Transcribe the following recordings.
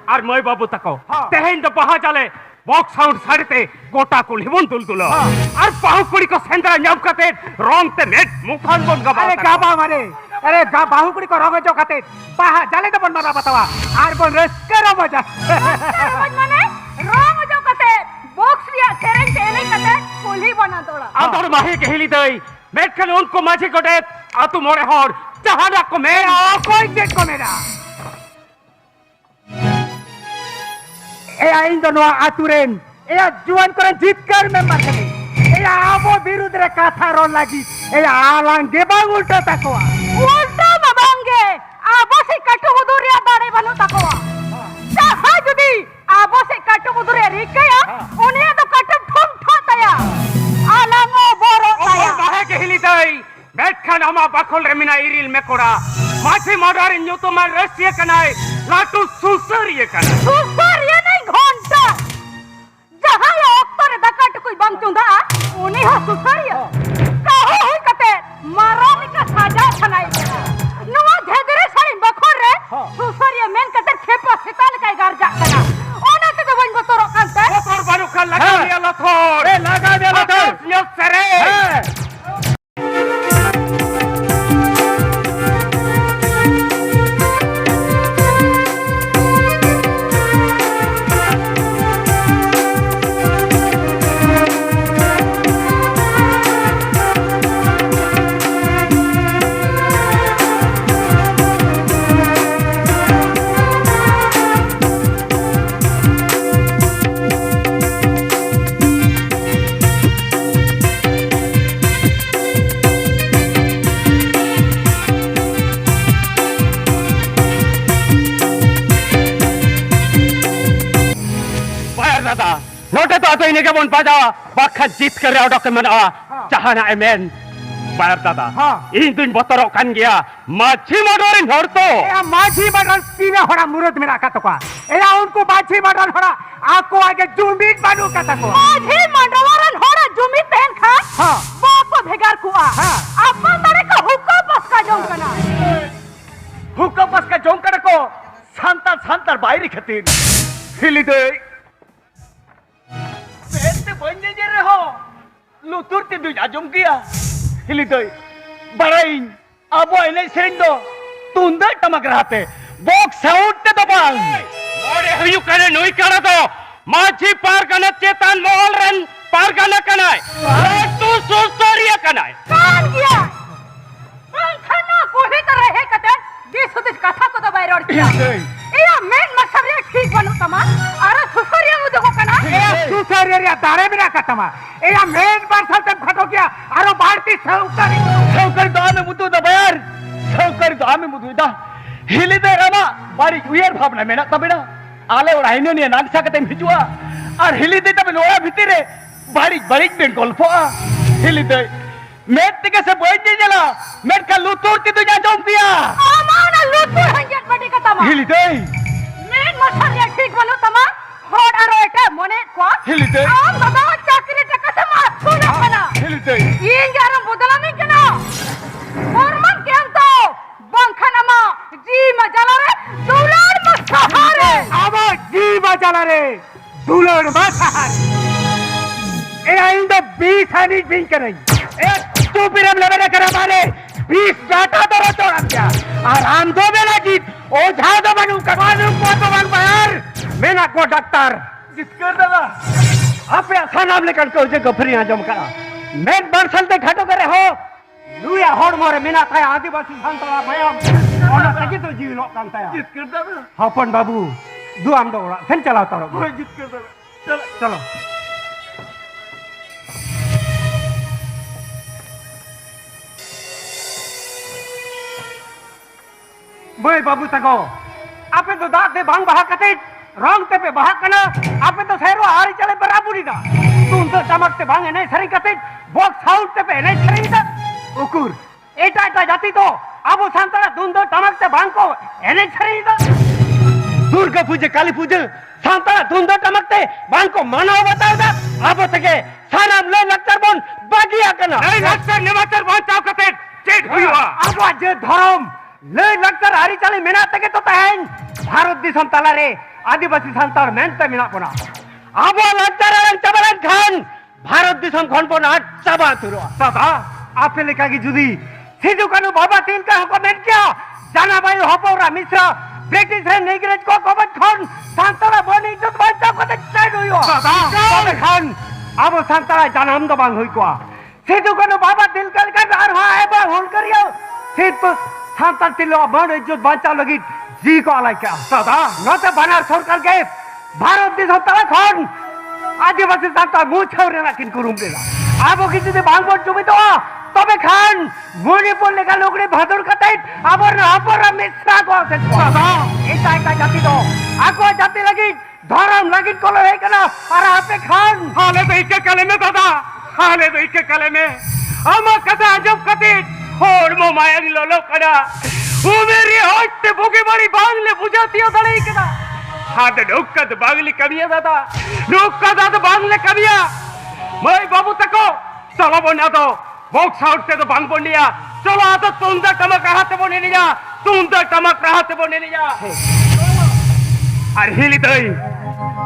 और मई बाबू तको तेहेन दो बहा चले बॉक्स साउंड साड़ते गोटा को लिबन तुल और बाहु कुड़ी को सेंद्रा ᱧᱟᱢ कते रंग ते नेट मुखान बन गबा अरे गाबा मारे अरे गा बाहु कुड़ी को रंग जो कते बाहा जाले तो बन मारा बतावा आर बन रस्कर मजा माने रंग जो कते बॉक्स रिया सेरेन ते एले कते कुली बना तोड़ा आदर माही के हिली दई मेटकन उनको माझी गोटे आतु मोरे हर जहाना को मे कोई जेट को मेरा ए आइन दोनो आतुरेन ए जुआन करन जितकर मेंबर कने ए आबो विरुद्ध रे काथा रो लागी ए आलांगे बांग उल्टा तकवा उल्टा बाबांगे आबो से कटु मुदुरिया दाड़े बनु तकवा जहां जुदी आबो से कटु मुदुरिया रिकया उन्हें तो कटु ठुम ठोतया आलांगो बोरो तया बाहे के हिली दई मेटकन अमा बखल रे मिना इरिल में कोड़ा माझी मर्डर इन तो मैं रसिया कनाय लाटू सुसरिया कनाय सुसरिया नहीं घंटा जहां ये ओक्टर दकट कोई बम चुंदा उन्हें हो सुसरिया कहो होई कते मारोनी का साजा छनाई नुवा धेदरे सारी बखर रे सुसरिया मेन कते खेपा सिताल का गार जा कना ओना ते बन बतरो कांते तोर बानु का लगा दिया लथोर ए लगा दे लथोर न्यो सरे नोटे तो आतो इन्हें के बन पाजा बाखा जीत कर रहा डॉक्यूमेंट चाहना एमेन बायर दादा इन दिन बतरो कान गया माझी मर्डर हर तो ए माझी मर्डर सीने होड़ा मुरद में रखा तो का ए उनको माझी मर्डर होड़ा आपको आगे जुमित बानू का तको माझी मर्डर होड़ा जुमित पहन खा हां बाप भेगार कुआ अपन तरे का हुक्का पस का जों कना हुक्का पस का जों कर को सांतार बाहरी खतीन हिली दे बेते बन्ने जे रहो लुतुर ते दुज आजम किया हिली दई बड़ाइन आबो इने सेंडो तुंदे टमक रहते बॉक्स साउंड ते दबाल मोरे हयु करे नोई करे तो माझी पारगना चेतन मोहल रन पारगना कनाय तू सुसरिया कनाय कान किया खाना कोहे त रहे कते जे सुदिस कथा को दबाई रोड किया एया मेन मकसद रे ठीक बनु तमा अरे सुसरिया मु देखो कना ए सुसरिया रे दारे बिना कतमा एया मेन बार ते खटो किया अरे भारती सौकर दामे मुतु दबायर सौकर दामे मुतु दा हिली दे रामा बारी उयर भावना मेना तबेना आले और आइनो ने नागसा कते हिजुआ और हिली दे तबे लोया भितरे बारी बेन गल्फो हिली दे मेट के से बोई दे जला मेट का लुतुर ती तुजा जोम पिया माना लुतुर हंजट बडी का तमा हिली दे मेन मकसद रे ठीक बनु तमा होड आरो एटा मने को हिली दे आम बाबा चाकरी टका से माथु न कना हिली दे इन गारम बदला नहीं कना फरमान केम तो बंखनमा जी मजाला रे दुलार मसहारे आबो जी मजाला रे दुलार मसहारे ए आइंद 20 आनी बिन करे ए तू पिरम लेवे करे मारे 20 डाटा दरो चोरा क्या आराम दो बेला जीत ओझा दो बनू कमानू को तो बन बाहर मेना को डॉक्टर जित कर दादा आप ऐसा नाम लेकर के उसे गफरियां जम करा मैं बरसल ते घाटो करे हो लुया होड़ मोरे मेना था आदिवासी संतरा भयम और तकी तो जीव लो कांता है जित कर दादा हापन बाबू दो आम दो फिर चलाओ तारो जित कर दादा चलो मैं बाबू तको आपे तो दांत दे भांग बहा कते रंग ते पे बहा कना आपे तो सहरो हारी चले बराबरी दा तुम तो चमक ते भांग नहीं सरी कते बॉक्स साउंड ते पे नहीं सरी दा उकुर एटा एटा जाती तो अब संतरा तुम तो चमक ते भांग को नहीं सरी दा दुर्गा पूजे काली पूजे संतरा तुम तो चमक ते भांग को मनाओ बताओ दा अब तके सानाम ले लक्तर बोन बागिया कना नहीं लक्तर निमतर बोन चाव कते चेट हुआ अब जे धर्म ᱞᱟᱹᱭ ᱞᱟᱠᱪᱟᱨ ᱟᱹᱨᱤᱪᱟᱹᱞᱤ ᱢᱮᱱᱟᱜ ᱛᱮᱜᱮ ᱛᱚ ᱛᱮᱦᱮᱧ ᱵᱷᱟᱨᱚᱛ ᱫᱤᱥᱚᱢ ᱛᱟᱞᱟᱨᱮ ᱟᱹᱫᱤᱵᱟᱹᱥᱤ ᱥᱟᱱᱛᱟᱲ ᱢᱮᱱᱛᱮ ᱢᱮᱱᱟᱜ ᱵᱚᱱᱟ ᱟᱵᱚ ᱞᱟᱠᱪᱟᱨ ᱟᱲᱟᱝ ᱪᱟᱵᱟ ᱞᱮᱱᱠᱷᱟᱱ ᱵᱷᱟᱨᱚত ᱫᱤᱥᱚᱢ ᱠᱷᱚᱱ ᱵᱚᱱ ᱟᱫ ᱪᱟᱵᱟ ᱩᱛᱟᱹᱨᱚᱜᱼᱟ ᱫᱟᱫᱟ ᱟᱯᱮ ᱞᱮᱠᱟᱜᱮ ᱡᱩᱫᱤ ᱥᱤᱫᱩ ᱠᱟᱹᱱᱩ ᱵᱟᱵᱟ ᱛᱤᱞᱠᱟᱹ ᱦᱚᱸᱠᱚ ᱢᱮᱱ ᱠᱮᱭᱟ ᱡᱟᱱᱟᱵᱟᱭᱩ ᱦᱚᱯᱚᱱᱨᱟ ᱢᱤᱥᱨᱟ ব্রিটিশ ᱨᱮᱱ ইংরেজ ᱠᱚ ᱠᱚᱵᱚᱡ ᱠᱷᱚᱱ ᱥᱟᱱᱛᱟᱲᱟᱜ ᱵᱚᱱ ᱤজ্ᱡᱚᱛ ᱵᱟᱧᱪᱟᱣ ᱠᱟᱛᱮ ᱪᱮᱫ ᱦᱩᱭᱩᱜᱼᱟ ᱛᱚᱵᱮ ᱠᱷᱟᱱ ᱟᱵᱚ ᱥᱟᱱᱛᱟᱲᱟᱜ ᱡᱟᱱᱟᱢ ᱫᱚ ᱵᱟᱝ ᱦᱩᱭ ᱠᱚᱜᱼᱟ ᱥᱤᱫᱩ ᱠᱟᱹᱱᱩ ᱵᱟᱵᱟ ᱛᱤᱞᱠᱟᱹ ᱞᱮᱠᱟᱱ ᱟᱨᱦᱚᱸ ᱟᱭᱢᱟ ᱦᱩᱞᱜᱟᱹᱨᱤᱭᱟᱹ ᱥᱤᱫᱩ ᱥᱟᱱᱛᱟᱲ ᱛᱤᱨᱞᱟᱹᱣᱟᱜ ᱢᱟᱹᱱ ᱤজ্ᱡᱚᱛ ᱵᱟᱧᱪᱟᱣ ᱞᱟᱹᱜᱤᱫ ᱡᱤᱣᱤ ᱠᱚ ᱟᱞᱟᱭ ᱠᱮᱜᱼᱟ ᱫᱟᱫᱟ ᱱᱚᱛᱮ ᱵᱟᱱᱟᱨ ᱥᱚᱨᱠᱟর ᱜᱮ ᱵᱷᱟরত দিশম তালা খন আদিবাসী সান্তাল মুছাও রেনা কিন কুরুম লেনা আবো কি যদি বাংবন জমিতোয়া তবে খান মণিপুর লেখা লোকরে ভাদর কাটাই আবার অপরা মিশ্রা কো আছে দাদা এটা একটা জাতি তো আকো জাতি লাগি ধরম লাগি কল হই কেনা আর আপে খান হালে বেইকে কালেমে দাদা হালে বেইকে কালেমে আমার কথা আজব কাতে হোর মো মায়ারি ললো কনা ও মেরি হইতে বুকে বাড়ি বাংলে বুঝাতিও দাঁড়াই কেনা হাত নৌকাত বাংলি কামিয়া দাদা নৌকা দাদা বাংলে কামিয়া মই বাবু তাকো চালাবো না তো বক্স আউটতে তো বাংবো নিয়া চলো আতো তুন্দা টামাক রাহাতে বনে নিয়া তুন্দা টামাক রাহাতে বনে নিয়া আর হিলি দই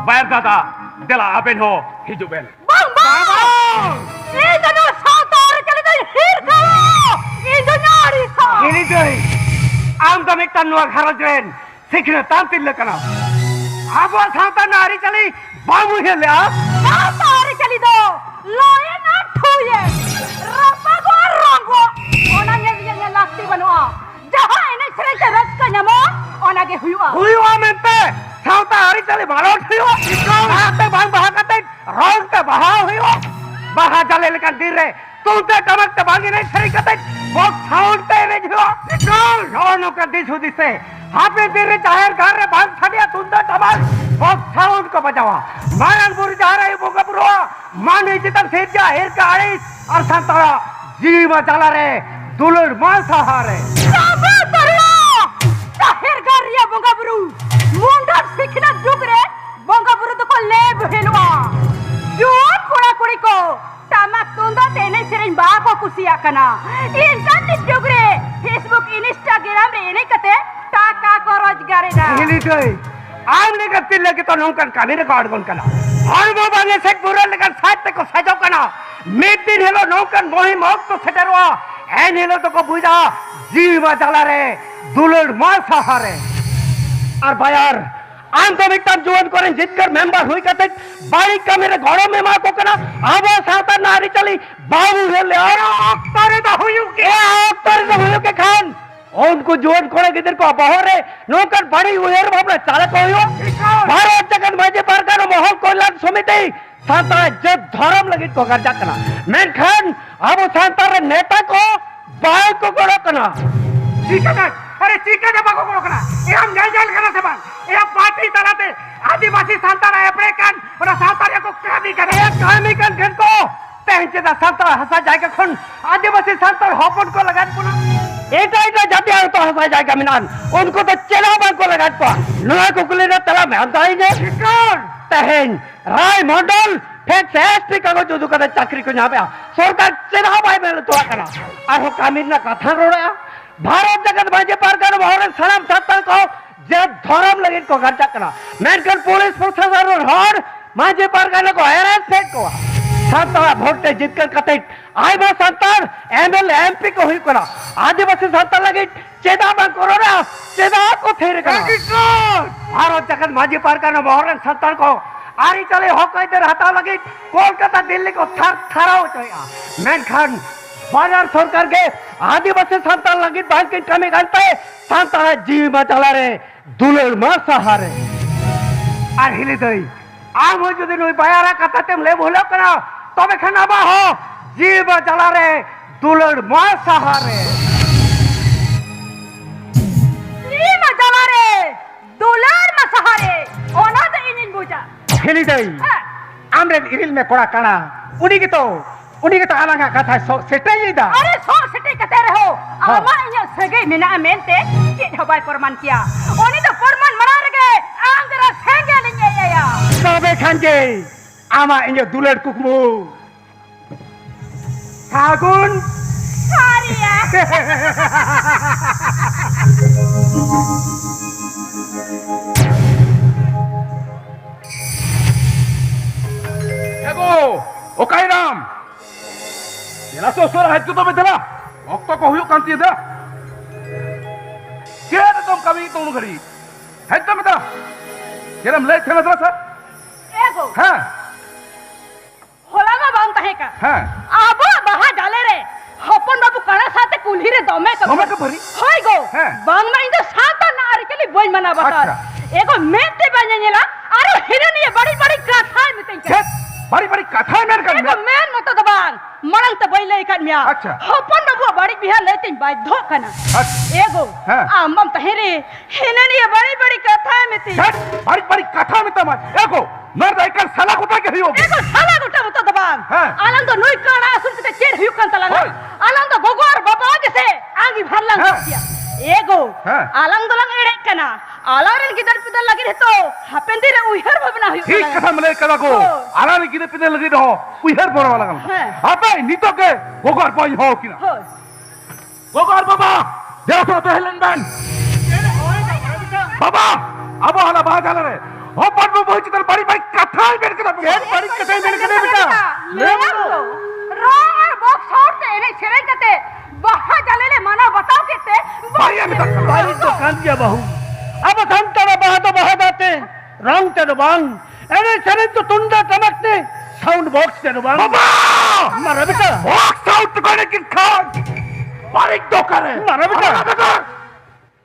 বায়ার দাদা দেলা আবেন হো হিজুবেন বাং বাং এই জন্য সাঁতার চলে যাই হির খাও এই জন্য আরিসা হিলি দই আম তো একটা নোয়া ঘারজ রেন সেখানে তান্তিল লেখানা আবো সাঁতা নারী চালি বাবু হেলে সাঁতার চলে দো লয়ে না ঠুয়ে রাপা গো রঙ্গো ওনা নিয়ে লাগতি বানোয়া যাহা এনে ছেড়ে রাস্তা নামো ওনাগে হুইয়া হুইয়া মেনতে সাঁতা নারী চালি ভালো হুইয়া সাথে বাং বাহা কাতে রংতে বাহা হুইয়া বাহা জালে লেখান দিরে তুলতে টামাকতে বাঙি নেই ছেড়ে কাতে বক সাউন্ডতে এনে হুইয়া রনকা দিছু দিছে হাপে দিরে চাহের ঘরে বাং ছাড়িয়া তুলতে টামাক বক সাউন্ড को बजावा मानपुर जा रहे बोगपुरवा मान जितन से जा हेर का आड़िस और संतरा जीव चला रे दुलर मांसा हारे সাবা করলো চাহের গারিয়া বঙ্গাবুরু মুন্ডা শিখিনা জুগরে বঙ্গাবুরু তো কলে বহেলওয়া জোন কোড়া কোড়ি কো তামাক তুন্দা তেনে সেরেন বা কো কুসিয়া কানা ইন্টারনেট জুগরে ফেসবুক ইনস্টাগ্রাম রে এনে কতে টাকা কো রোজগারে না हिली गई आमने का तिल लगे तो नौकन का मेरे कार्ड कौन कना और वो बांगे से पूरा लेकर साथ को सजो कना मीट दिन हेलो नौकन मोही मोक तो सेटरवा एन हेलो तो को बुझा जीवा चला रे दुलर मांसा हारे और बायार आम तो मिक्तम जुवन करें जितकर मेंबर हुई कहते बारी का मेरे घरों में मां को कना आबो साता नारी चली बाबू हेले और अक्तरे तो हुई के खान उनको जोन कोड़े गिदर को बहरे नौकर बड़ी उहेर बाबला चालक होयो भारत जगत मजे पारकर मोहल कल्याण समिति साता जब धर्म लगित को कर जाकना मैं खान अब साता रे नेता को बाय को कोड़ो कना ठीक है अरे ठीक है बाको कोड़ो कना ये हम जान करना से बात ये पार्टी तलाते आदिवासी संतान अपने कान और संतान को कामी करे कामी कन को तेंचे दा संतान हसा जाएगा खन आदिवासी संतान हपन को लगा पुना এটা এটা জাতি আর তো হাসায় জায়গা মিনান উনকো তো চেনা বাঙ্কো লাগাত পা নয়া কুকুলে না তালা মেহনতাই নে শিকার তেহেন রায় মন্ডল ফেক এসপি কাগজ যদু কাতে চাকরি কো যাবে সরকার চেনা বাই মেলে তো কানা আর হো কামির না কথা রোড়া ভারত জগত বাজে পার কার মহরে সালাম সাত্তাল কো যে ধরম লাগি কো খরচা করা মেনকন পুলিশ প্রশাসন হর মাঝে পার কার কো হেরাস ফেক কো संतारा भोटे जितकर कते आइबा संतार एमएल एमपी को हुई करा आदिवासी संतार लगे चेदा बा कोरोना चेदा को फेर करा भारत जगत माझी पार का मोहरन संतार को आरी चले हो कइते रहता लगे कोलकाता दिल्ली को थर थराओ चया मैं खान बाजार सरकार के आदिवासी संतार लगे बैंक के कमी करते संतार जीव में चला रे दुलर मा सहारे আর হিলি দই আমো যদি নই বায়ারা কাটাতেম লে ভুলো করা তবে খানাবা হো জীব জ্বালারে দুলর মা সাহারে জীব জ্বালারে দুলর মা সাহারে ওনা তো ইনিন বুঝা হিলি দই আমরে ইরিল মে পড়া কানা উনি কি তো আলাঙ্গা কথা সেটাই দা अरे सो सेटे कते रहो आमा इया सगे मिना मेनते चित हबाय प्रमाण किया ओनी तो प्रमाण मना रगे आंगरा सेगे लिया या তবে খানকে আমা ইয়ে দুলর কুকমু সাগুন सारिया Ego, okay Ram. Dila sosor hajju to betela. Okto ko huyuk kanti da. Kira tom kami tonu gari. Hajju betela. Kira mlai thena da sa. एगो Ha. होलागा बांग तहे का Ha. आबो बहा डाले रे हपन बाबू कणा साथे कुल्ही रे दमे का दमे का भरी? होय गो हाँ। बांग ना इंदो साता ना आर केली बोई मना बता अच्छा। एगो मेते बनेला अरे हिरनी बड़ी बड़ी कथा में तई Ket. Bari bari katha mer kan. एगो मेन मत दबान मणंग त बैले इकन मिया अच्छा। हपन बाबू बड़ी बिहा लेते बाध्य कना अच्छा। एगो हाँ। आमम तहे रे हिरनी बड़ी बड़ी कथा में तई Ket. Bari bari katha में तमा. Ego. नर दाइकर सला कुता के हियो. एगो साला गुटा मत दबान हाँ। आनंद नुई काणा सुन ते चेर हिउ कान तला होय। आनंद गोगोर बाबा जैसे आंगी भरलंग हाँ। किया एगो हाँ। आलंग दलंग एड़े कना आलारन गिदर पिदर लगी रे तो हपेंदी रे उहर भवना हिउ ठीक कथा मले कदा को. हो. आला ने किने पिने लगी रहो. उहर बोरा वाला गल. हाँ। आपे नितो के गोगर पई हो किना. हो गोगर बाबा. देखो तो हेलन बन. बाबा. अब हला बाहर जाला रे. हो पर वो बहुत चितर बड़ी बड़ी कथा मेरे के बड़ी कथा मेरे के बेटा. ले लो रोर बॉक्स आउट ते एने छरे कते बहा जाले माना बताओ केते भाई अभी तक बारी तो कान दिया बहू अब हम तेरा बहा दाते रंग तेरे बांग एने चले तो तुंडा चमकते साउंड बॉक्स तेरे बांग बाबा. मारा बेटा बॉक्स आउट करने की खान. बारीक दो करे. मारा बेटा.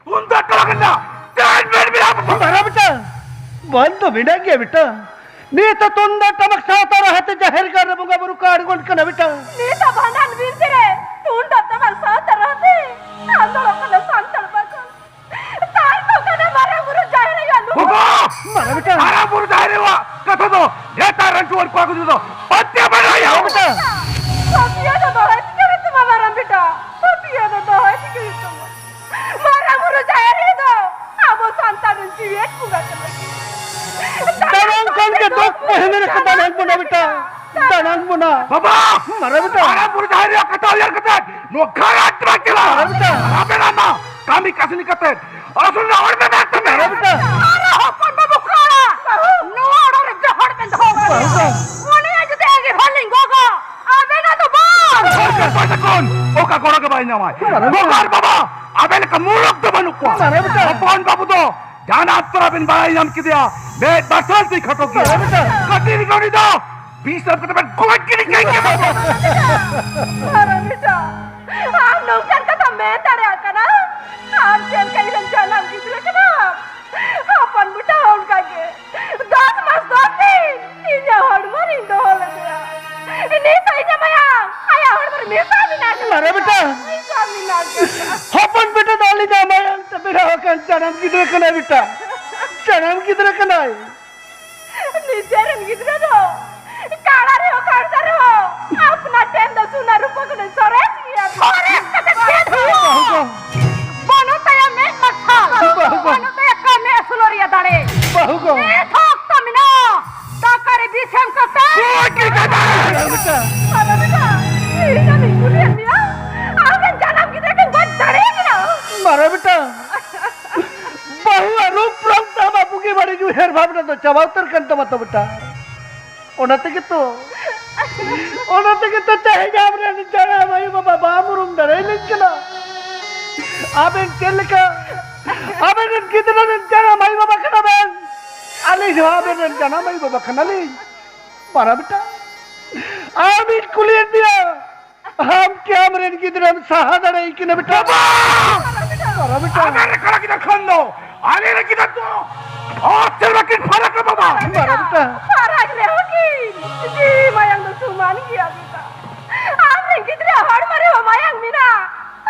तुंदा कलाकंदा. टेन मिनट में आप मारा बेटा बंद तो बिना गया बेटा नहीं तो तुंडा चमक साता रहते जाहिर कर रबुगा बरु काट गोल कना बेटा नीता भांडन बीरते तुंड तमल साथ रहते आंदोलन कन सांतल बको तार तो कन मारे गुरु जाय रे यालू बाबा. मारा बेटा मारा बुर जाए रे वा. कथो दो. ये तारन टूर को आगु दो. पत्ते बनाया मारा बेटा पपिया तो है करे तुम मारा बेटा पपिया तो है कि तुम मारा गुरु जाय रे दो अब सांतल जीवे पूरा कर दानंग कौन के दो पहले रे दानंग बुना बेटा दानंग बुना बाबा. मारा बेटा मारा बुर जाए रे कथा यार कथा. नो खरा अत्रा केला. मारा बेटा. अबे ना कामी कसनी कते. असुन ना और में बैठ में. मारा बेटा अरे हपन बाबू खाड़ा नो ऑर्डर जहड़ में धो ओने आज देगे होलिंग गोगो अबे ना तो बाल कौन ओका गोड़ा के भाई नाम है गोगार बाबा अबे का मूलक तो बनू को अरे बेटा. अपन बाबू तो जाना तोरा बिन भाई नाम की दिया बे बरसात से खटो की अरे बेटा. कटी निकोनी दो 20 साल के बाद गोट की निकल के बाबा. अरे बेटा हम नौकर का तो मैं तड़े कना हम चल के इधर चला किधर कना अपन बेटा उनका के 10 मास 10 दिन इजे हड़मर इंदो होले नहीं तो इजे भैया आया हड़मर मेसा भी ना मारा बेटा मेसा भी ना हपन बेटा डाली जा मैं तो बेटा होकर जन्म किधर कना बेटा जन्म किधर कना है निजरन किधर दो काड़ा रे हो काड़ा रे हो अपना टाइम दो सुना रुपो को सरे कते खेत हो बनो तया में मच्छा बनो तया काने सुलोरिया दाड़े बहू को ए ठोक तमिना ताकारे बीचम कता गोट की कथा बेटा अरे बेटा ये ना नहीं भूलिए मिया आगे जन्म किधर के बच दाड़े ना मारा बेटा बहु रूप रंग बाबू की बड़ी जो हेर भावना तो चबाउतर कंत मत बेटा ओनते के तो चाहे जाम रे जाना भाई बाबा बामुरुम डरे लिखना आबेन तेल का आबेन कितना दिन जाना भाई बाबा खना बेन आले जो आबेन जाना भाई बाबा खना ले मारा बेटा आबेन कुलियन दिया हम क्या मरेन किधर सहा डरे कि बेटा मारा बेटा अबे रे करा की खन दो आले रे की तो और तेरा की फरक है बाबा. मारा बेटा फरक ले होगी जी मयंग तो सुमान किया बेटा आपने कितने हड़ मरे हो मयंग मीना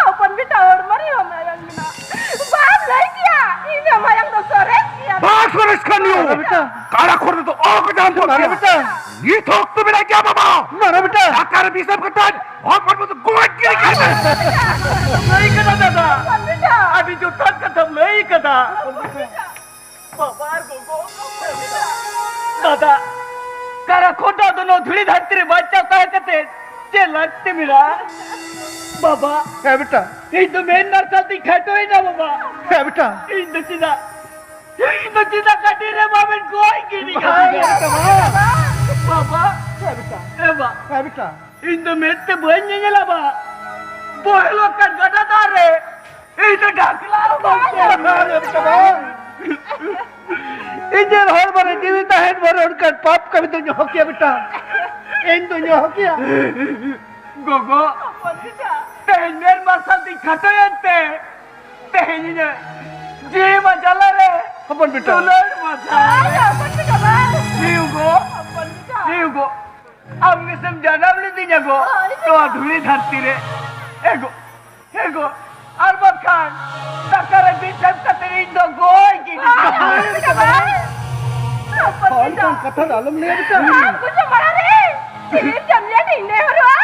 अपन बेटा हड़ मरे हो मयंग मीना बात नहीं किया इने मयंग तो सरे किया बात कर इसका न्यू बेटा काला खोर तो और को जान मारा बेटा ये ठोक तो मेरा क्या बाबा मारा बेटा आकार भी सब करता और पर तो गोट की नहीं कदा दादा बेटा अभी जो तक खत्म नहीं कदा बाबार को दादा करा खोटा दोनों धुली धरती रे बच्चा कह कहते ते लगते मेरा बाबा है बेटा इन तो मेन नरसल दिखातो ही ना बाबा है बेटा इन तो चिदा काटी रे बाबन कोई की नहीं बाबा एबा है बेटा इन तो मेते बन नहीं ला बा बोलो कर गटा तारे इन तो ढाकला इधर हर बार जीवित है बार उनका पाप कभी तो जो किया बेटा इन तो जो किया गोगो तेहनेर मसल दिखातो यंते तेहने जी मजाला रे अपन बेटा दुलर मजा जीवगो हमने समझाना भी नहीं गो तो अधूरी धरती रे एगो अरबा खान तकरे बीचम ततरी दो गोई की कौन कौन कथा डालम ले बेटा कुछ बड़ा रे तेरे जमिया नहीं ने हो रहा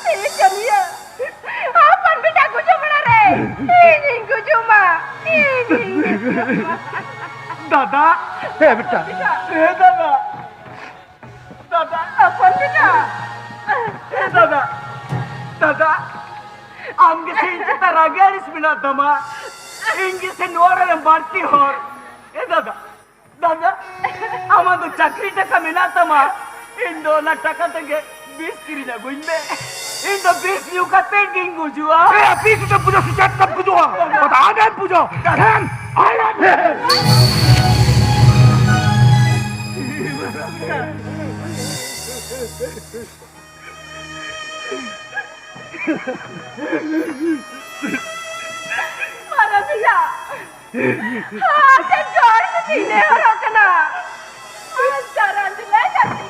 तेरे जमिया अपन बेटा कुछ बड़ा रे नहीं कुछ मां दादा है बेटा ए दादा अपन बेटा ए दादा आमगे से इंचे तरागेरिस बिना दमा इंगे से नोरा बारती होर ए दादा आमा तो चाकरी टका मिना तमा इंदो ना टका तंगे 20 किरी ना गुइंबे इंदो 20 न्यू का पेंडिंग गुजुआ ए अभी तो पूजा सुचात तब पूजा बता दे पूजा हम आया मारा बेटा हाँ ते जोर से जीने हो रखना जरा ले जाती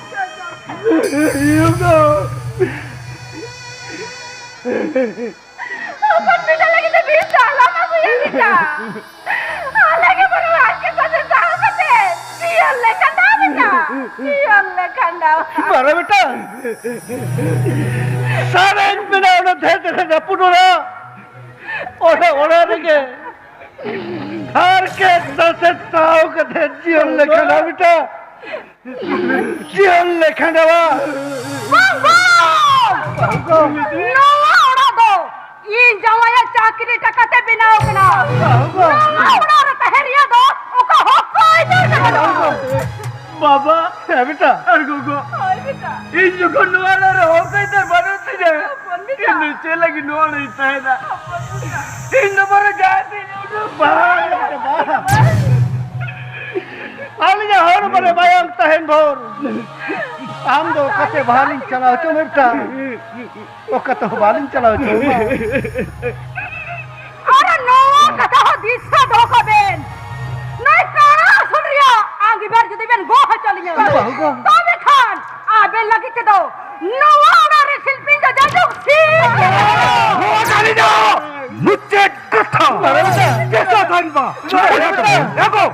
अपन बेटा लगे तो 20 साल में हुई बेटा लगे परिवार के साथ जाओ कते पियल ले कंडा बेटा पियल ले कंडा मारा बेटा सारे बिना उन्हें थे तेरे पुनरा ओरा लगे हर के दसे ताऊ के थे जीवन लेखना बेटा जीवन लेखना वा नवा उड़ा दो ये जवाया चाकरी टकते बिना ओकना नवा उड़ा रे तहरिया दो ओका हो कोई नहीं दो बाबा है बेटा अरे गोगो ओए बेटा इन जो को नवाला रे हो गई तो बनती है अपन बेटा इन नीचे लगी नोड़ ही है इन नंबर जाती बाहर आलिया हर बड़े बायांग तहन भोर आम दो कते बालिंग चलाओ चो बेटा ओ कते बालिंग चलाओ चो अरे नवा कथा हो दिसा दो को बेन नहीं काना सुन रिया आगे बैठ जदी बेन गो है चलिए बाहुगा तबे खान आबे लगी के दो नवा उड़ा रे शिल्पी जा जाजो सी हो डाली जाओ मुझे कथा अरे बेटा कैसा धनवा देखो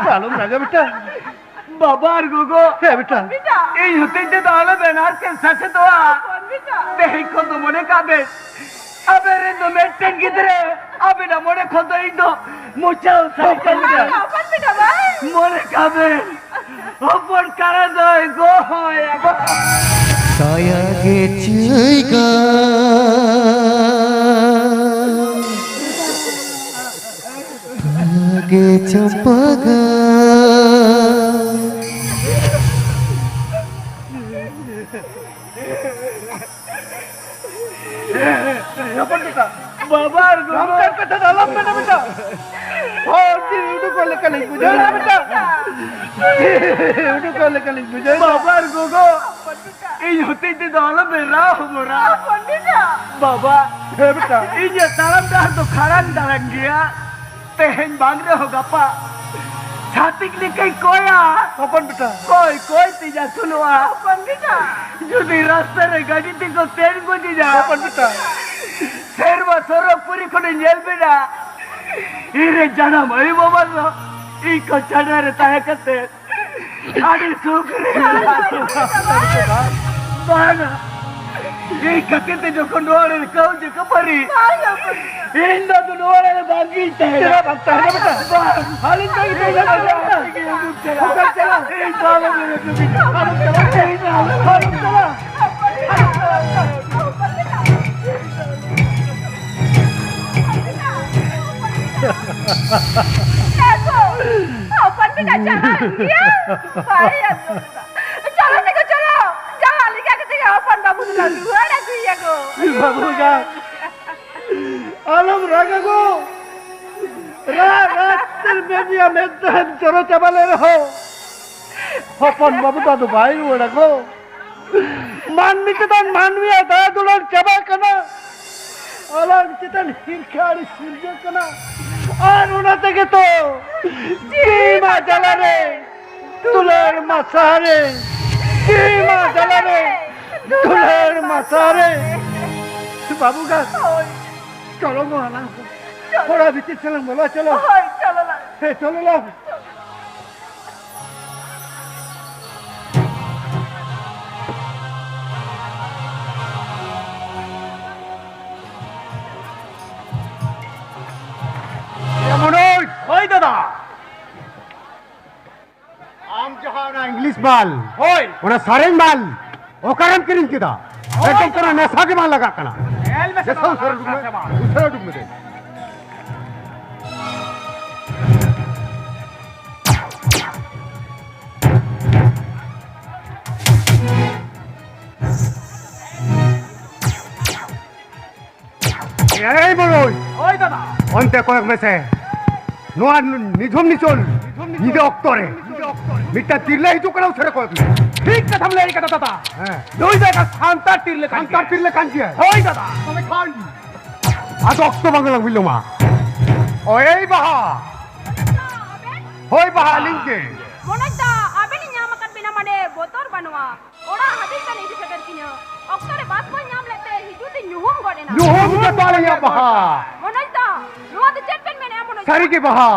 मालूम राजा बेटा बाबा गोगो है बेटा এই হতে যে দাঁড়ালো বেনার কেসাছে তো দেহি খোদ মনে কাবে আবে রে তো মেটেন গিদরে আবে না মনে খোদ ইন্দো মুচাও সাইকেল अपन बेटा भाई মনে কাবে অপর কারা দয় গো হয় গো ছায়া গেছে গা গেছে পাগা अपन बेटा বাবা গোগো रामकर कथा डालम बेटा बेटा और जी उडू को लेकर नहीं बुझे ना बेटा उडू को लेकर नहीं बुझे বাবা গোগো এই হতে যে দাঁড়ালো বেরা হমরা अपन बेटा বাবা है बेटा এই যে তারামদার তো খারান দাঁড়ান গিয়া তেহেন বাংরে हो गप्पा ছাতিক লিখাই কয়া अपन बेटा কই তিজা শুনওয়া अपन बेटा যদি রাস্তার গাড়ি থেকে তেল গুজি যা अपन बेटा ফের বছর পুরি করে নেলবে না ইরে জানা মই বাবা এই কচাড়ারে তাহে করতে আরে সুখ রে বানা Ini kakek teh joko doa kau je kemari. Indah tu doa bagi teh. Betul. Halin tu itu saja. Bukan salah. Salah tu. Halin salah. Apa ni dah jalan dia? Payah. Chalo Niko chalo. Jangan lihat ketika apa babu sudah dua dah dia ko. Babu kan. Alam raga ko. Raga termedia medan choro chabale raho. Hopon babu tu bhai wala ko. Manmi chitan manmi ada dulan chaba kana. Alam chitan hirkhari surja kana. আর ওনা থেকে তো জিমা জ্বালারে তুলার মাছারে জিমা জ্বালারে তুলার মাছারে বাবু গা চলো গো না ওরা ভিতরে চলো বলো চলো চলো না চলো না Oi dada. आम जहाँ ना इंग्लिश माल Oi. वना सारेंग माल ओकरम किरिन किदा एकदम करा नशा के माल लगा कना El me ये सब सर दूसरा डूब में दे ये बोलो Oi dada. अन्ते कोई में से নোয়া নিঝুম নিচল নিজে অক্তরে মিটা তিরলে হিজু করাও ছেড়ে কয় ঠিক কথা বলে এই কথা দাদা হ্যাঁ দুই জায়গা শান্তার টিরলে কান্তার তিরলে কাঞ্চি ওই দাদা তুমি খান আজ অক্ত বাংলা বিলো মা ওই বাহা ওই বাহা লিংকে Monada, abeni nyam akan bina made botor banua. Ora hadis kan itu sekedar kinya. Oktore bas ko nyam lete hidu te nyuhum gode na. নুহম কে পালে ইয়া বাহা Monada, nuwa te champion mene amono. সারি কে বাহা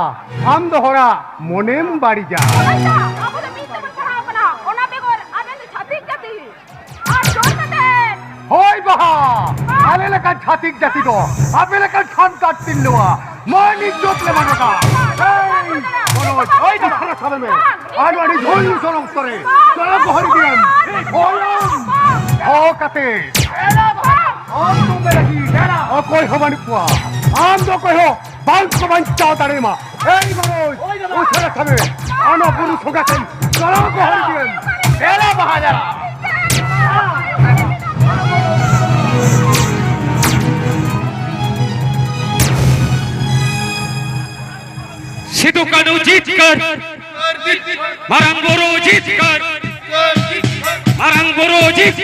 আম দহরা মনেম বাড়ি যা Monada, amu te mite ban kara apna. Ona begor aben te chatik jati. Ar jor kate. ওই বাহা আলে লেকা ছাতিক জাতি দো আপে লেকা ছান কাট তিললোয়া মানি জোতলে মানকা এই বলো ওই তো খানা খাবে মে আর বাড়ি ঝোল সরম করে চলো ঘর দিয়াম ওলম ও কাতে আম তো মেরে কি ডেরা ও কই হবানি কুয়া আম তো কই হো বাল কো বাঞ্চা দাঁড়ে মা এই বলো ও ছেড়ে খাবে আনো পুরু সোগাছেন চলো ঘর দিয়াম এলা বাহাজারা सिद्धू कानू जीत कर मारंगोरो जीत कर मारंगोरो जीत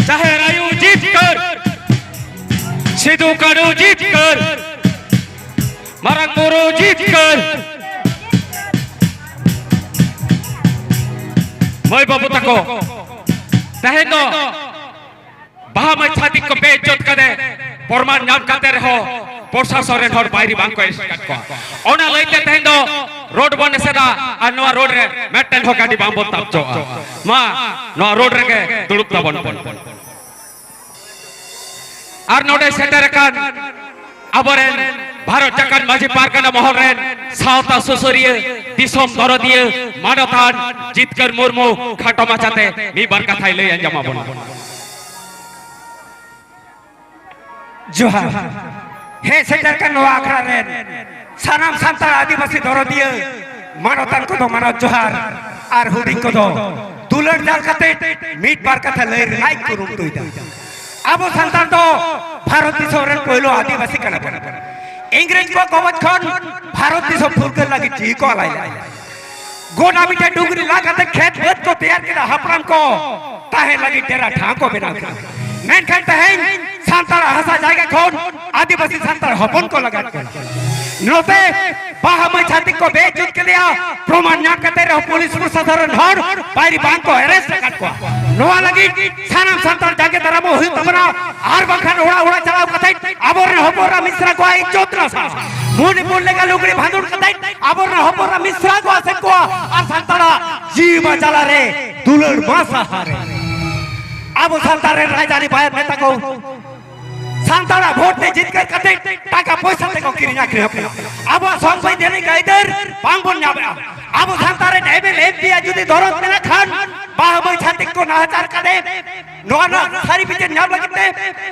चाहे रायू जीत कर सिद्धू कानू जीत कर मारंगोरो जीत कर मैं बाबू तको तहे तो बाहा में छाती को बेइज्जत करे प्रमाण नाम करते रहो प्रशासन हर बाहरी बांको स्टार्ट को ओना लइते तहेन दो रोड बने सेदा आ नवा रोड रे मेटल हो गाड़ी बांबो तापचो मा नवा रोड रे के दुड़ुप ताबन आर नोडे सेटर कान अबरेन भारत जाकान माझी पारकाना महल रेन सावता सुसुरिये दिसोम दरदिये मानतान जितकर मुर्मू खाटो माचाते मी बरका थाई लई अंजमा बन जोहार हे सेटर का नवा आखरा रेन सानाम सांतार आदिवासी दरदिये मानतान को दो मानो जोहार आर हुडिंग को दो दुलर जाल कते मीट पार कथा लई लाइक करूम तुइदा आबो सांतार दो भारत दिसो रेन पहिलो आदिवासी कना बन इंग्रेज को कवच खन भारत दिसो फुलकर लगी जी को लाई गोना बिटे डुगरी लागते खेत खेत को तैयार केदा हपराम को ताहे लगी तेरा ठाको बिना मेन खान तहेन सांतार हसा जाएगा कौन आदिवासी सांतार हपन को लगा नोते बाहा में छाती को बेइज्जत के दिया प्रमाण ना करते रहो पुलिस प्रशासन धर बाहरी बांग को अरेस्ट कर को नोआ लगी सानाम सांतार जाके दरामो हुई तबरा आर बखान उड़ा उड़ा चलाओ कतई आबोर हपोरा मिश्रा को आई चोत्रा सा मुने बोलने का लुगड़ी भांदुर कतई आबोर हपोरा मिश्रा को आसे को आ सांतारा जीवा चला रे दुलर मासा हारे আবু সান্তারের রাজধানী বাইরে নেতা কো সান্তারা ভোট তে জিত कर कते টাকা পয়সা তে কো কিরি না কিরি আবু সংবিধানিক আইদের বাংবন যাবে আবু সান্তারে নেবে এমপি যদি দরদ না খান বাহাবই ছাতিক কো নাহাচার করে নোনা সারি বিচে নাম লাগতে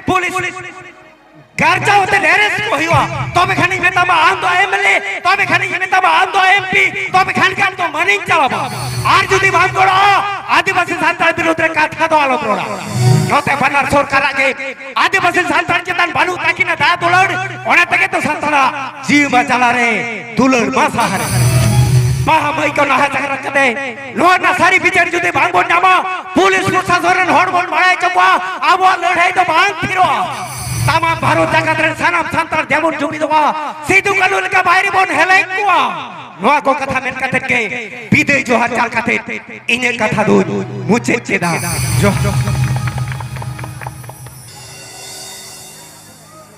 পুলিশ গার্জা হতে রেস কো হিওয়া তবে খানি নেতাবা আন্দো এমএলএ তবে খানি নেতাবা আন্দো এমপি তবে খান কান তো মানি চালাবা আর যদি ভাগ করো আদিবাসী সান্তার বিরুদ্ধে কথা তো আলোচনা নতে বানার সরকার আগে আদিবাসী সান্তার চেতন বানু তাকি না দা দুলড় ওনা থেকে তো সান্তারা জীব বাঁচালা রে দুলড় মাসাহারে বাহাবই কো নাহাচার করতে নোনা সারি বিচার যদি ভাঙবন নামা পুলিশ প্রশাসনের হড়বড় মারাই চপা আবো লড়াই তো ভাঙ ফিরো तमाम भारत जगत सानाम संतार जेमन जुमी दवा सिदु कानु लेका बाहरी बन हेलाई कुआ नोआ को कथा मेन कथे के विदय जोहार चाल कथे इने कथा दो मुझे चेदा जो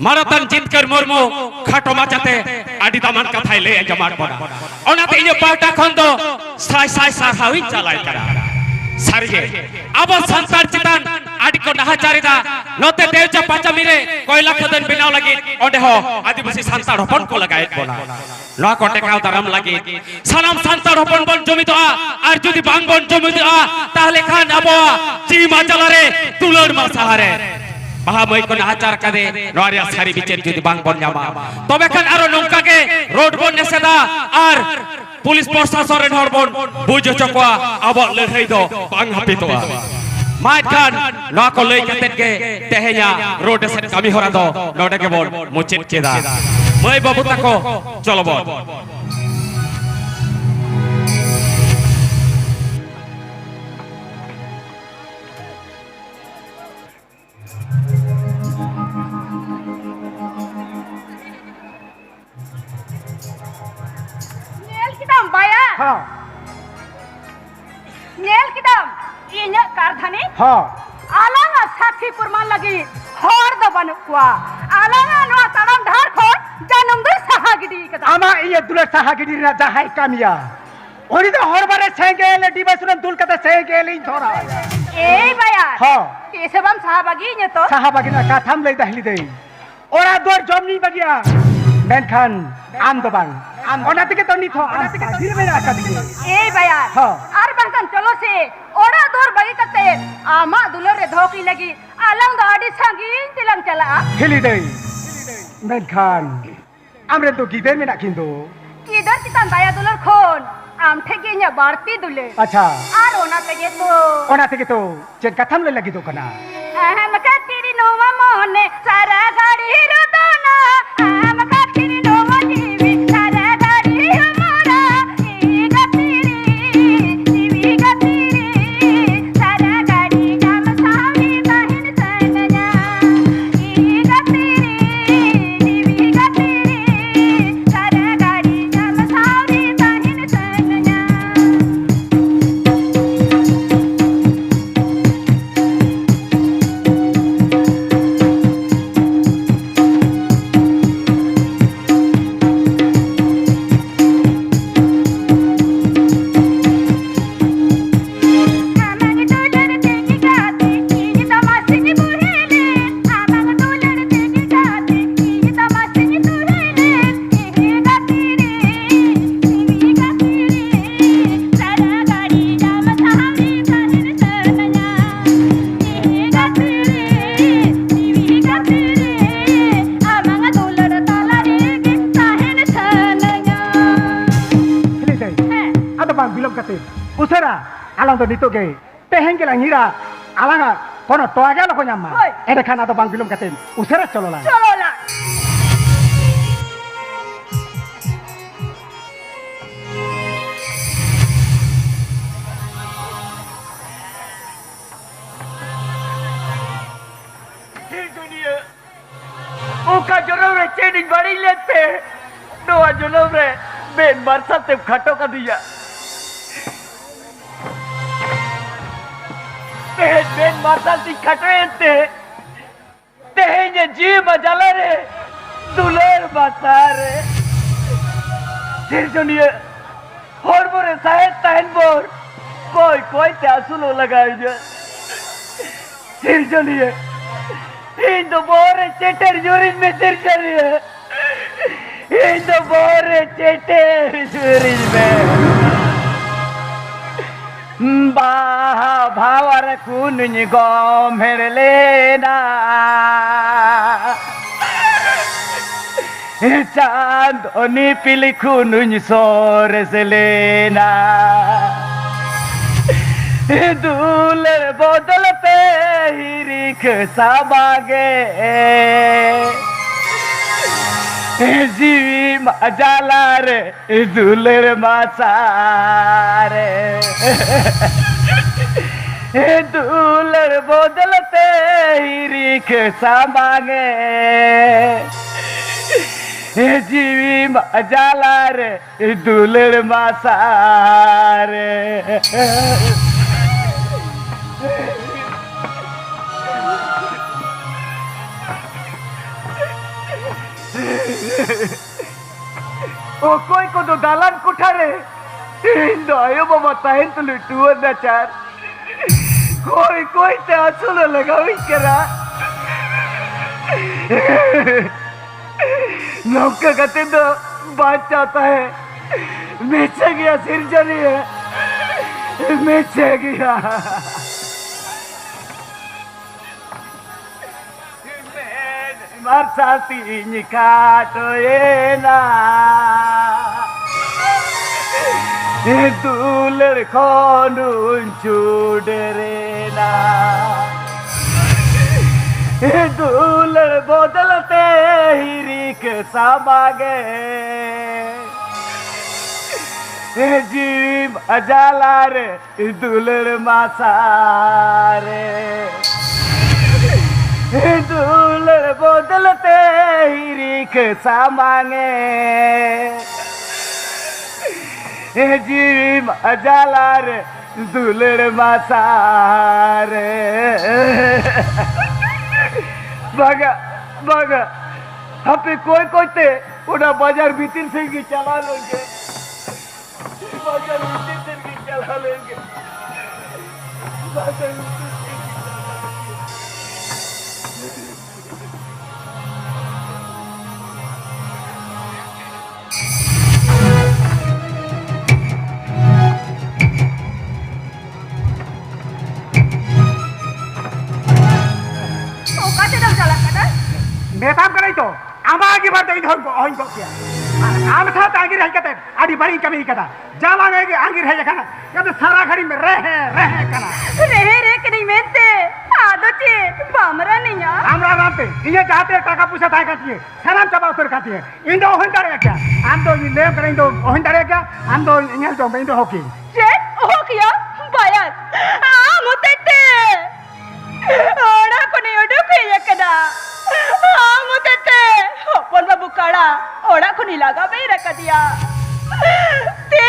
माराथन जितकर मुर्मू खाटो माचाते आदि दामान कथाय ले जमाट बना ओनाते इने पार्टा खंदो साय साय साहावी चालाय करा सारिगे अब संसार चितान आदि को नाहाचारिदा नते देवचा पाचामिरे कोयला खदन बिनाव लगी ओंडे हो आदिवासी संसार हपन को लगाय बना ला को टेकाव दाराम लगी सानाम संसार हपन बन जमी दोआ आर जुदी बांग बन जमी दोआ ताहले खान अबो जीमा चलारे तुलर मासाहारे बाहामई को नाहाचार कदे नोरिया सारी बिचेर जुदी बांग बन जामा तबे खान आरो नंका के रोड बन नेसेदा आर पुलिस प्रशासन हरबन बुझ चकवा अब लड़ाई दो बांग हापितवा माइट खान ना को लई कते के तेहेया रोड से कमी होरा दो नोडे के बोल मुचित चेदा मई बाबू तको चलो बोल बाया हाँ नेल किदम इन्या कारखाने हाँ आलांगा साथी पुरमान लगी हर द बनकुआ आलांगा नो तड़म धार खोर जनम दर सहागिडी कदा आमा ये दुले सहागिडी ना जाहाई कामिया ओनी तो हर बारे सेंगेले डिबसुरन दुल कते सेंगेले थोरा ए बाया हाँ कैसे बम साहबागी ने तो साहबागी ना काथाम लई दहली दे ओरा दोर जमनी बगिया मेन खान आम दबांग ओना तके तो नी थो ओना तके धीरे में आका दिए ए बाया हाँ आर बंकन चलो से ओरा दूर बगी कते आमा दुलर रे धोकी लगी आलंग दाडी संगीन तिलंग चला हिली दे मेन खान आमरे तो गिदर में ना किंदो किधर चितान बाया दुलर खोन आम ठेके nya बारती दुले अच्छा आर ओना तके तो चेन कथम ले लगी तो कना हम कतिरी नोवा मोने सारा गाड़ी रुदना हम कतिरी नोवा जीवी सारा गाड़ी हमारा ई गतिरी सारा गाड़ी नाम सावी बहन सनया ई गतिरी सारा गाड़ी नाम सावी बहन सनया usara alang to dito ge teheng ke langira alanga kono to aga lo ko nyama ede kana to bang bilum katen usara cholo la ओका जनम रे चेडिंग बड़ी लेते नोआ जनम रे बेन बरसा ते खटो का दिया बेन बरसा ती खटोते तेहे जी मजाला रे दुलेर बसा रे फिर जनिए होर बोरे साहेब तहन बोर कोई ते असुलो लगाई जे सिरजनिए इन दो बोरे चेटर जुरिज में सिरजनिए इन दो बोरे चेटर जुरिज में बाहा भावर कुन गम हेरलेना चांद ओनी पिली कुन सोरस लेना दूल्हे बदल पे हिरिक साबागे जीवी मजाला रे दूल्हे मासारे दूल्हे बदल पे हिरिक साबागे जीवी मजाला रे दूल्हे मासारे ओ कोई को तो दालान कुठारे इंदो आयो बाबा ताहिन तो लुटुआ नाचार कोई ते आंसू लगावी करा नौका कहते तो बात चाहता है मेचे गया सिरजनी है मेचे गया Marsati nyikato ena Duler konun chuderena Duler bodalate hirik samage Jim ajalare duler masare दूल्हे बदलते हिरिक सामांगे जीवी मजाला रे दूल्हे मासारे बगा बगा हपे कोई ते उड़ा बाजार भीतर से की चला लेंगे बाजार भीतर से की चला लेंगे बाजार बेताब करे तो आमागी बात इन होइन को किया आम था आगे रह कते आडी बड़ी कमी कदा जाला ने के आगे रह कना कते सारा घड़ी में रहे कना रे के नहीं मेनते आदो चे बामरा नहीं या हमरा नाते ये जाते टाका पूछा था काती है सलाम चबा उतर काती है इंदो होइन करे क्या आम तो ये ले करे इंदो होइन करे क्या आम तो इंगल तो इंदो होकी जे हो किया बायस आम होते ओड़ा को नहीं ओडो के यकदा आम होते अपन बाबू काड़ा ओड़ा को नहीं लगा बे रख दिया ते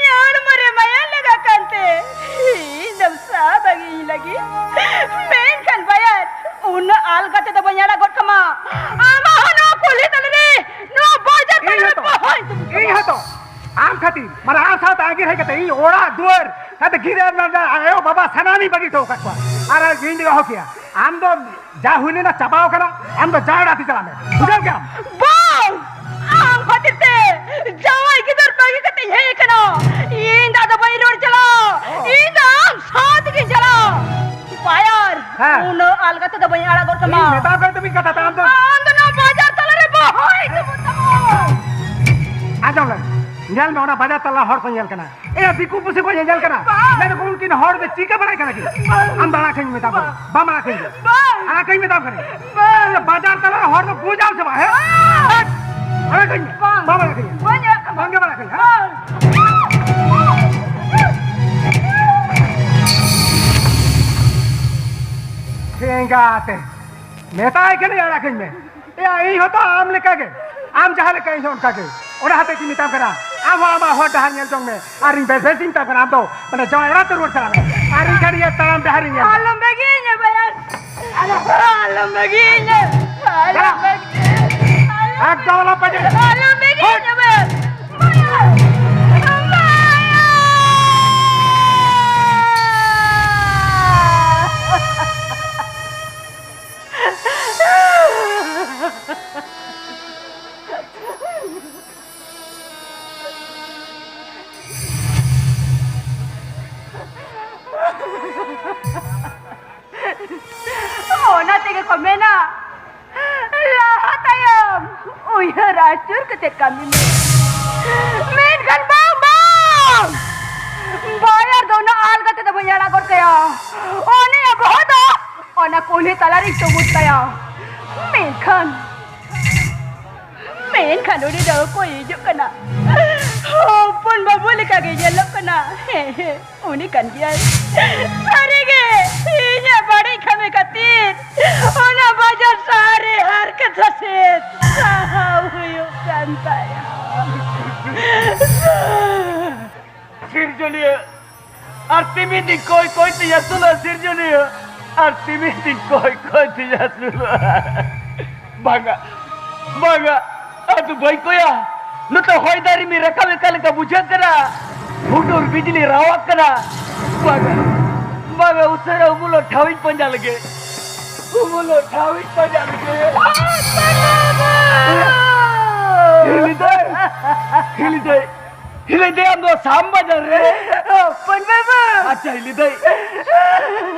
यार मरे माया लगा कंते एकदम सा बगी लगी मेन कन बायस उन आल गते तो बयाड़ा गोट कमा आमा हनो कोली तलरे नो बाजार ये तो आम खाती मरा आसा आगे रह कते ई ओड़ा दुर कते गिरे ना आयो बाबा सनानी बगी तो कटवा अरे गिंडी हो किया आम तो जा हुने ना चबाओ करा आम तो जाड़ा थी चला में बुझल क्या बाव आम खातिर ते जवाई किधर बगी कते है कनो इन दादा भाई रोड चलो इन आम साथ की चलो पायर उन अलगत तो भाई आड़ा गोर कमा नेता कर तुम कथा आम तो ना बाजार तले रे बहोय तुम आ जाओ ले जल में ओना बाजार तला हर संजल कना ए बिकु पुसे को जल कना मैं को उनकी हर में चीका बना कना की हम बना के में ताप बामड़ा के आ कहीं में ताप करे बाजार तला हर में पूजा से है अरे कहीं बामड़ा के बंगे बना के ठेंगा आते नेता है के नहीं आड़ा कहीं में यही होता आम लेके के आम जहाँ लेके कहीं उनका के और हाथे की मिताब करा आम हो डहार नियल जोंग में आरिंग बेसे चिंता करा आम तो मैंने जो एरा तो रोड चला आरिंग करी ये ताम डहार नियल आलम बगीने बयान आलम बगीने एक दौला पजे आलम बगीने बयान uya racur ketet kami main kan bang bayar dono al kate to bayar agor kaya one ya bodo ona kuli talari tubut kaya main kan udah dah ko ijuk kana pun babu lika ge jelok kana uni kan dia sarige inya bari kame katit ona bajar sare har kesaset sahuyu kantaya Sirjulia artimi di koi tiya sula Sirjulia artimi di koi tiya sula bangga aduh baik ko ya lu to hoy dari mi rakam kal ka bujang kara hudur bijli rawat kara bangga usara umulo thawin panja lage Hiliday amdo samba jar re pun baba अच्छा hiliday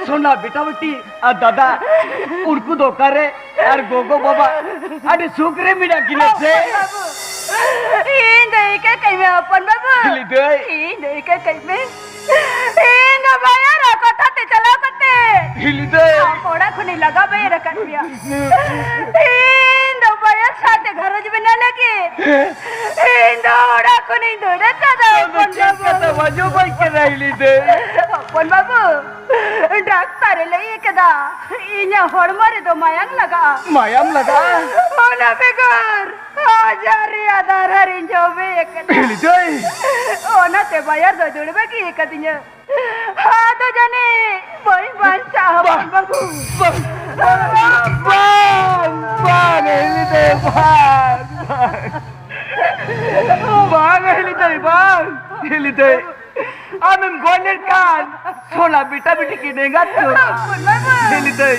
सोना बेटा बेटी आ दादा उनको धोखा रे यार गोगो बाबा अरे सुकरे मिला किले से Indah ke kay me अपन baba hiliday Indah ke kay me Indah bayar aku tate chala kate hiliday कोड़ा खुनी लगा bayar kan dia Indah bayar साथे घर ज बना लगे Indah ओड़ा खुनी दोड़ा tada अपन kata wajah baik kena hiliday अपन बाबू डॉक्टर ले कदा इन्हें हड़मरे तो मायंग लगा mayam laga ओना बेगर आजारी आधार हरिन जो बे कदा hiliday ओना ते बायर दो जुड़बे की कदिnya हाँ तो जाने बोई बांचा अपन बाबू bang hiliday bang hiliday amem goner kan सोना बेटा बेटी की देगा तो अपन बाबू hiliday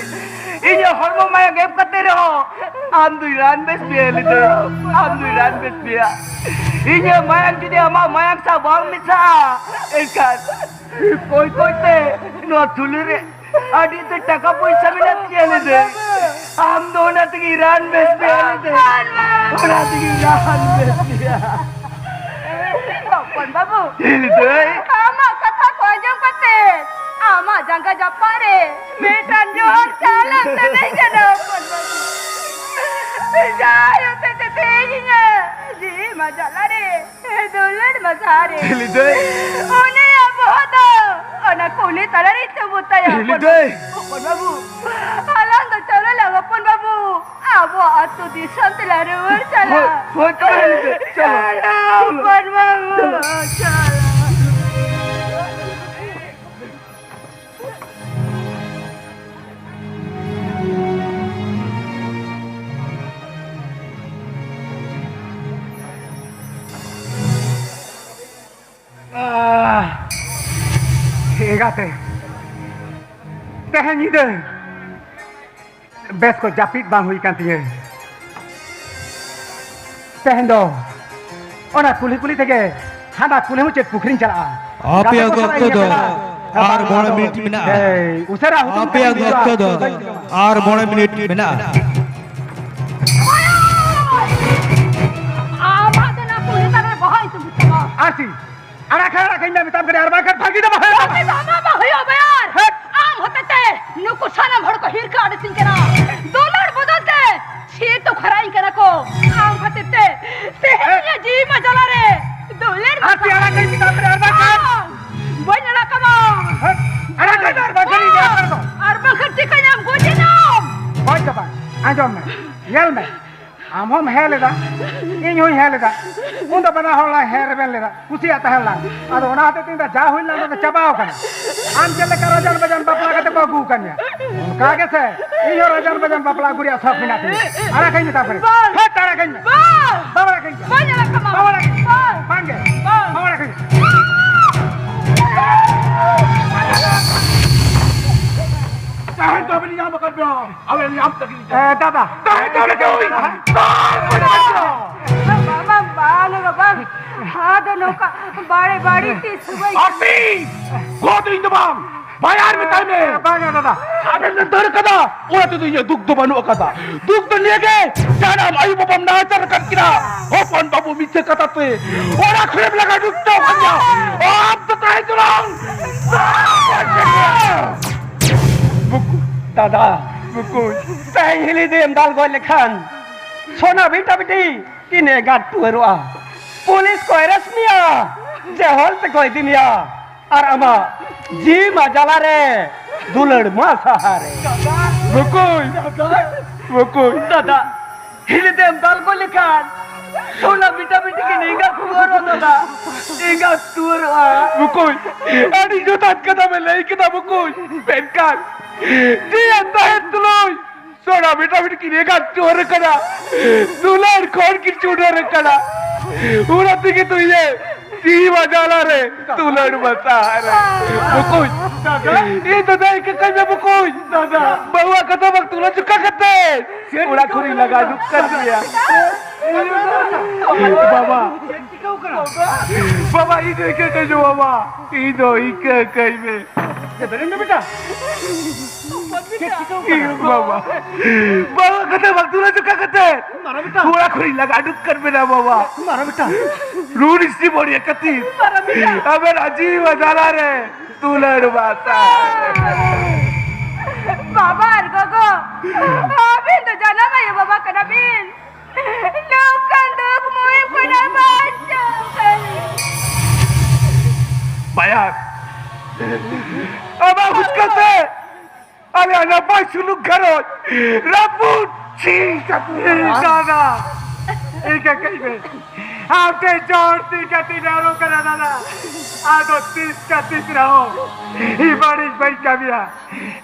ini hormon maya game kate reho amduiran bes biya hiliday amduiran bes biya ini mayang judi ama mayang sa bang misa ikan koi te no tulure adi te taka paisa minat kiya hiliday am dona te iran bes biya hiliday dona te iran bes biya upon Babu hiliday आमा कथा को जम कते आमा जंगा जपारे batten जोर चालन ते नहीं जनो अपन बाबू जायो ते तेजिnya जी मजाला रे दुलन मसारे hiliday ओने अब होतो ओना कोने तलरी चबुता या hiliday अपन बाबू आलान तो चलो लग अपन बाबू अब अतु दिसन तलरे वर चला koi hiliday chalo अपन बाबू चला Egate. Tehen ide. Bes ko japit bang hui kan tiye. Tehen do. Ona kuli tege hana kuli mu chet pukring chala. Ape agakko do. Ar 12 minit mena. Usara hutu. Ape agakko do. Ar 12 minit mena. आमा देना पूरी तरह बहाई तुम तमा Arsi. Ara khara khinda mitam kare arba kar phagi da bahar. मामा बहायो बयार आम होते ते नुको साना भड़ को हिर का अडसिन करा डॉलर बदलते छे तो खराई करा को आम होते ते ये जी मजला रे dollar Arsi ara khin mitam kare arba kar. बनला कमा Ara khin arba kari ya kar do. अरबा खर्चे का नाम गोजे नाम Koi jaba. Anjom me. Yel me. Amhom heleda. Ing hui heleda. Unda bana hola herben leda. Kusi ata hella. Ado ona hate tinda ja hui la to chabao kana. Am chele ka rajan bajan bapla kate ko gu kanya. Ka ke se? Iyo rajan bajan bapla guria sok minati. Ara kain ta pare. Het ara kain. Bawala kain. बनला कमा Bawala kain. Pange. Bawala kain. Tahan to bini jam kan bro. Awe jam tak ni. Dada. Tahan to le joi. मामा बाल बबन हाँ दोनों का बड़े बड़ी तीस हुई Arsi! Go to the bomb! bayar metal me. Bang dadah. Aben nentar kada. Ora tu iya dugdo banu kada. Dugdo niye ge. Janam ayu babam nacar kan kira. Hopon babu miche kata te. Ora khurem laga dugdo kanya. Ab to tai tulang. Buku dadah. Buku. Saya hili dem dal gol lekhan. Sona bita biti. Kine gat tuerua. Polis ko resmiya. Jehol te koi dimiya. Ar ama ji majala re. Dulad masahare. Bukuy. Bukuy. Dada, hili dem dal gol lekhan. Sona bita biti kine gat tuero dada. Inga tuerua. Bukuy. Adi jutat kada me lei kita bukuy. Benkan. Di anda tuloy. Soda beta beta kine gat tuer kada. Dulad khor ki chudar kada. Ura tike tu ye. Ji majala re. Dulad masahare. Bukuy. Ini dada ke kaya bukuy. Dada. Bawa kata bak tula cuka kate. Ura khuri laga dukkan dia. Baba. Baba ini ke kaya baba. Ini ke kaya me. Sebenarnya beta. Baba. Baba kata bak tula cuka kate. Ura khuri laga dukkan beda baba. Mara beta. Ruri si bori kati. Abar aji wajala re. Tulad bata. Baba Ergo अभी तो जाना मैं ये बाबा कना बिन लोग कंदुक मुई पुना बांचो Bayar. Aba huskate. Ale ana bai suluk garot. Rabut chi Dada, ika kaibe. Aapke jorti kati naro kara dada. Ado tis kati raho. Hi barish bai kabiya.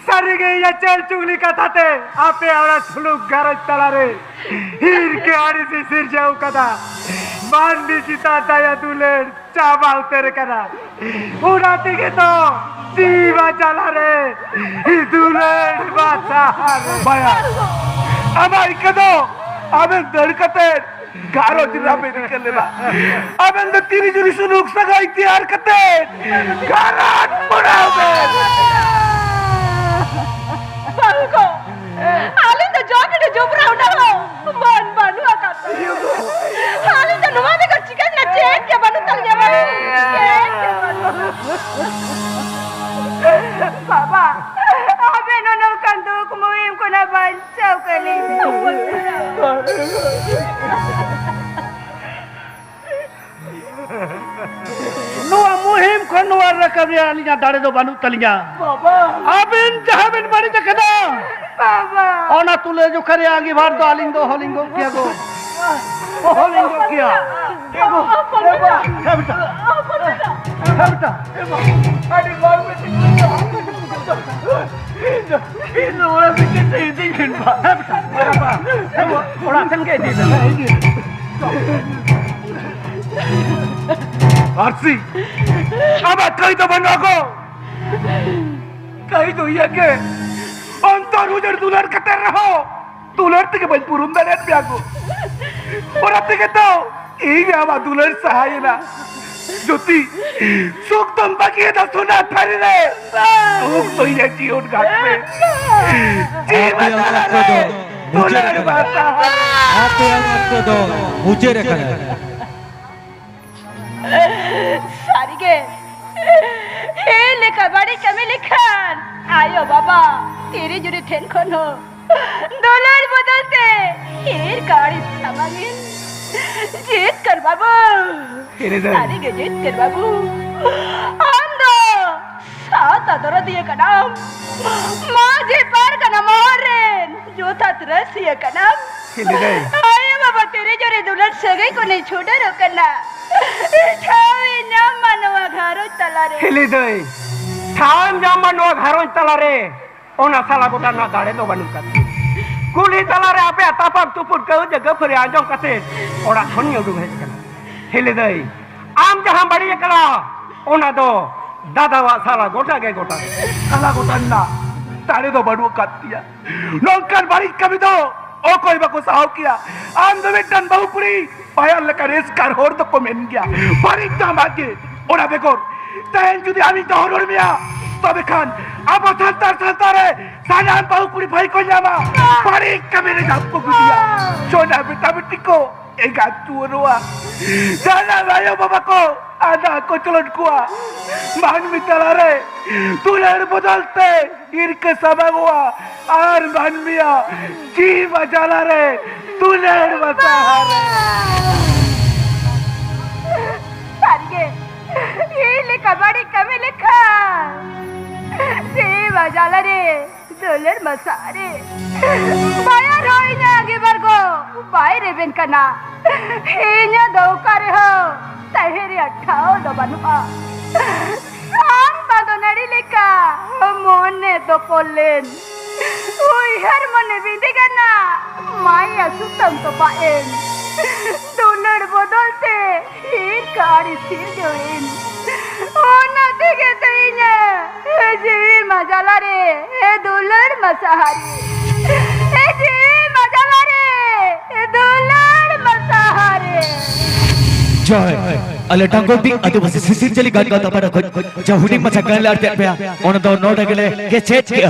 Sari gei ya chel chugli kathate. Ape aura suluk garaj talare. Hir ke ari si sir jau kada. Mandi kita daya duler chabal tere kada. Ura tige to jiva jalare. Hi duler basahare. Bayar. Aba ikado. Aben darkate. Garo jira be nikale ba. Aben da tiri juri suluk sagai tiyar kate. Garat padabe. बाबूको हाली तो job ने job रहा ना हो मन बानू आका हाली तो नुमाने का चिकन ना चेक के बानू तल गया बाबा अबे नो कंदुक मुहिम को ना बंचाओ कली Nuwa muhim ko nuwa rakabya alinya dare do banu talinya. Baba. Abin jahabin bari jakada. Baba Ona tule jo kare agi bhar do alingo holingo kiya go. Holingo kiya. Kabita. Kabita. Adi bang me Ino ora bitte sei dingin ba. Baba. Ora sen ke di. Arsi. Aba kai to banago. Kai to iya ke. Antar ujar dular kate raho. Dular tike bal purun dalet biago. Ora tike to. Ini aba dular sahayana. Joti. Suk tum baki da suna thari re. Suk to iya jion ghat pe. Jiwan re. Dular bata. आप तो दो मुझे रखा है सारी के हे लेखा बड़ी कमी लिखान आयो बाबा तेरी जुरी ठेन खोन हो डॉलर बदलते हेर गाड़ी सामागिन जीत कर बाबू सारी के जीत कर बाबू हम दो सात अदर दिए का नाम माँ जी पार का नाम और जो था तरस ये का नाम आयो बाबा तेरे जोरे दुलट सगे को नहीं छोड़े रोकना ठावी नाम मनवा घरो तला रे Hili dei. Tham jaman no gharon talare. Ona sala gota na dare do banu kat. Kuli talare ape atapak tuput kau jaga phare anjong kate. Ora khoni udu bhej kana. Hili dei. Am jahan badi kala. Ona do dada wa sala gota ge gota. Sala gotanna. Tare do badu kattiya. Nongkan bari kami do. O koi bako sahau kiya. Am do betan bahupuri. Payal leka res kar hor do komen gya. Bari tamage. Ora bekor. Tahen judi ami dohor miya. Tobe khan Apa santar-santare sanam bau kuri bhai ko nyama. Pari kamere japko gudia. Sona beta betiko enggak tuwa. Sana bayo babako ada ko culon kuah. Man mitalare tular bodalte irke sabagwa ar man mia jiwa jalare tular basahare. सारिये ये लिखा बड़ी कमी लिखा देवा जाला रे dollar Masare बाया रोइना आगे बरगो बाहरे बेन कना हेन्या दौकारे हो तहेरे अठाओ दबानुआ सांग बादो नड़ी लिखा मोने तो पोलेन उई हर मने बिंदी कना माया सुतम तो पाएन डॉलर बदलते एक कारी सिर जोइन ओ नदी के तईने जीवी मजाला रे ए डॉलर मसाहारी ए जीवी मजाला रे ए डॉलर मसाहारी जय अले टांगोटी आदिवासी सिसिर चली गात गात अपना जहुनी मचा गन लाते पे ओन दो नोट गले के चेच के